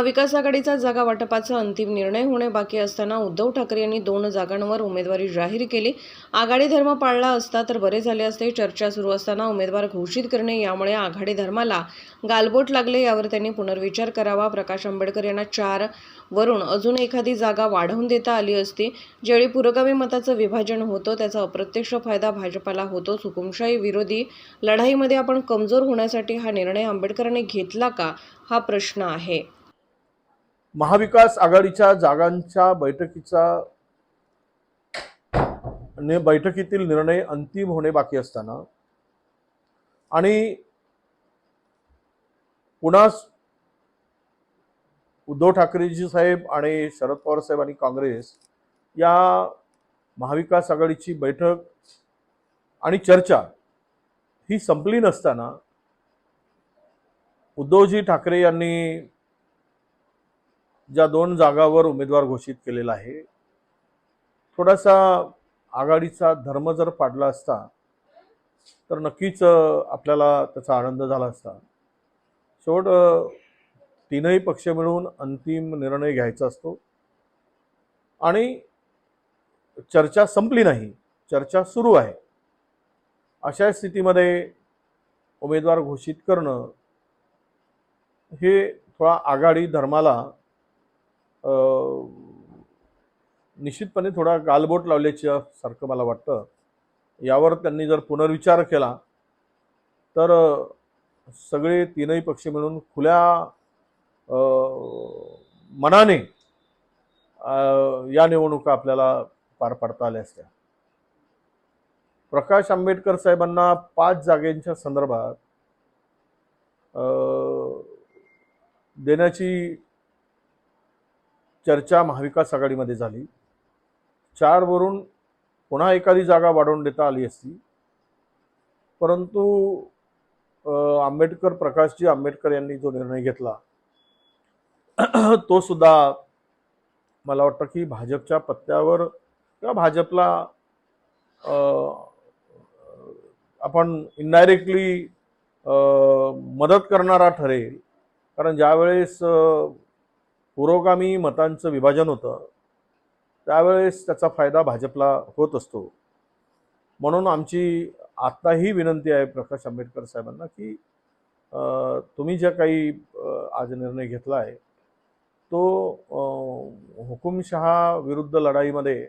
महाविकास आघाडीचा जागा वाटपाचा अंतिम निर्णय होणे बाकी असताना उद्धव ठाकरे यांनी 2 जागांवर उमेदवारी जाहीर केली। आघाडी धर्म पाळला असता तर बरे झाले असते। चर्चा सुरू असताना उमेदवार घोषित करणे यामुळे आघाडी धर्माला गालबोट लागले। यावर त्यांनी पुनर्विचार करावा। प्रकाश आंबेडकर यांना 4 वरून अजून एखादी जागा वाढवून देता आली असती। ज्यावेळी पुरोगामी मताचं विभाजन होतं त्याचा अप्रत्यक्ष फायदा भाजपाला होतो। हुकुमशाही विरोधी लढाईमध्ये आपण कमजोर होण्यासाठी हा निर्णय आंबेडकरांनी घेतला का, हा प्रश्न आहे। महाविकास आघाडीच्या जागांच्या बैठकीतील निर्णय अंतिम होणे बाकी असताना आणि पुन्हा उद्धव ठाकरेजी साहेब आणि शरद पवार साहेब आणि काँग्रेस या महाविकास आघाडीची बैठक आणि चर्चा ही संपली नसताना उद्धवजी ठाकरे यांनी ज्या 2 जागावर उमेदवार घोषित केलेला आहे, थोडासा आघाडीचा धर्म जर पाडला असता तर नक्कीच आपल्याला त्याचा आनंद झाला असता। शेवट 3ही पक्ष मिळून अंतिम निर्णय घ्यायचा असतो आणि चर्चा संपली नाही, चर्चा सुरू आहे। अशा स्थितीमध्ये उमेदवार घोषित करणं हे थोडा आघाडी धर्माला निश्चितपणे थोडा गालबोट लावल्याच्या सारखं मला वाटतं। यावर त्यांनी जर पुनर्विचार केला तर सगळे 3ही पक्ष मिळून खुल्या मनाने या निवडणुका आपल्याला पार पाडता आल्या असत्या। प्रकाश आंबेडकर साहेबांना 5 जागांच्या संदर्भात देण्याची चर्चा महाविकास आघाडीमध्ये झाली। 4 वरून पुन्हा एखादी जागा वाढवून देता आली असती, परंतु प्रकाशजी आंबेडकर यांनी जो निर्णय घेतला तो सुद्धा मला वाटतं की भाजपच्या पत्त्यावर किंवा भाजपला आपण इनडायरेक्टली मदत करणारा ठरेल। कारण ज्यावेळेस पुरोगामी मतांचं विभाजन होतं त्यावेळेस त्याचा फायदा भाजपला होत असतो। म्हणून आमची आत्ताही विनंती आहे प्रकाश आंबेडकर साहेबांना की तुम्ही जे काही आज निर्णय घेतला आहे तो हुकुमशहा विरुद्ध लढाईमध्ये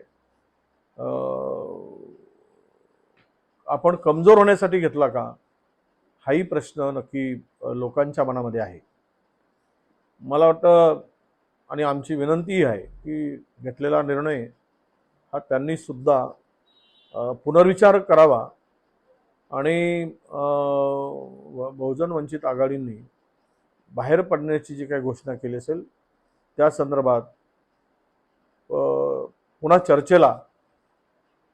आपण कमजोर होण्यासाठी घेतला का, हाही प्रश्न नक्की लोकांच्या मनामध्ये आहे। मला वाटतं आणि आमची विनंती आहे की घेतलेला निर्णय हा त्यांनी सुद्धा पुनर्विचार करावा आणि बहुजन वंचित आघाडींनी बाहेर पडण्याची जी काही घोषणा केली असेल त्या संदर्भात पुन्हा चर्चेला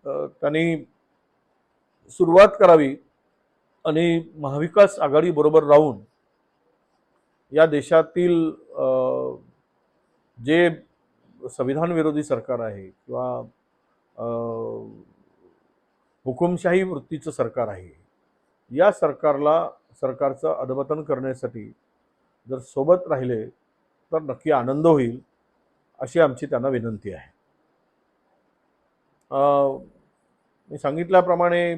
त्यांनी सुरुवात करावी आणि महाविकास आघाडी बरोबर राहून या देशातील जे संविधान विरोधी सरकार आहे किंवा हुकुमशाही वृत्तीचं सरकार आहे, या सरकारचं अधपतन करण्यासाठी जर सोबत राहिले तर नक्की आनंद होईल, अशी आमची त्यांना विनंती आहे। मी सांगितल्याप्रमाणे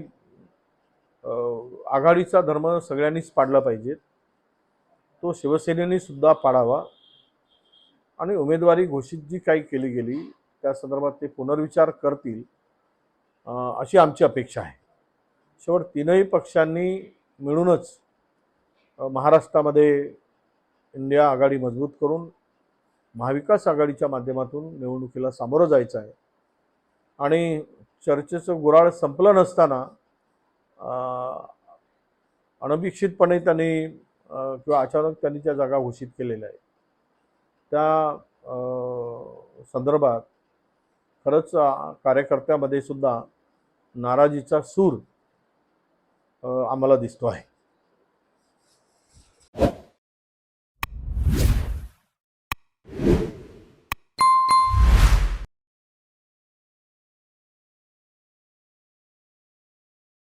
आघाडीचा धर्म सगळ्यांनीच पाडला पाहिजे, तो शिवसेनेने सुद्धा पाडावा आणि उमेदवारी घोषित जी काही केली गेली त्या संदर्भात ते पुनर्विचार करतील अशी आमची अपेक्षा आहे। शेवट 3ही पक्षांनी मिळूनच महाराष्ट्रामध्ये इंडिया आघाडी मजबूत करून महाविकास आघाडीच्या माध्यमातून निवडणुकीला सामोरं जायचं आहे आणि चर्चेचं गुऱ्हाळ संपलं नसताना अनपेक्षितपणे त्यांनी किंवा अचानक त्यांनी त्या जागा घोषित केलेल्या आहेत त्या संदर्भात खरंच कार्यकर्त्यामध्ये सुद्धा नाराजीचा सूर आम्हाला दिसतो आहे।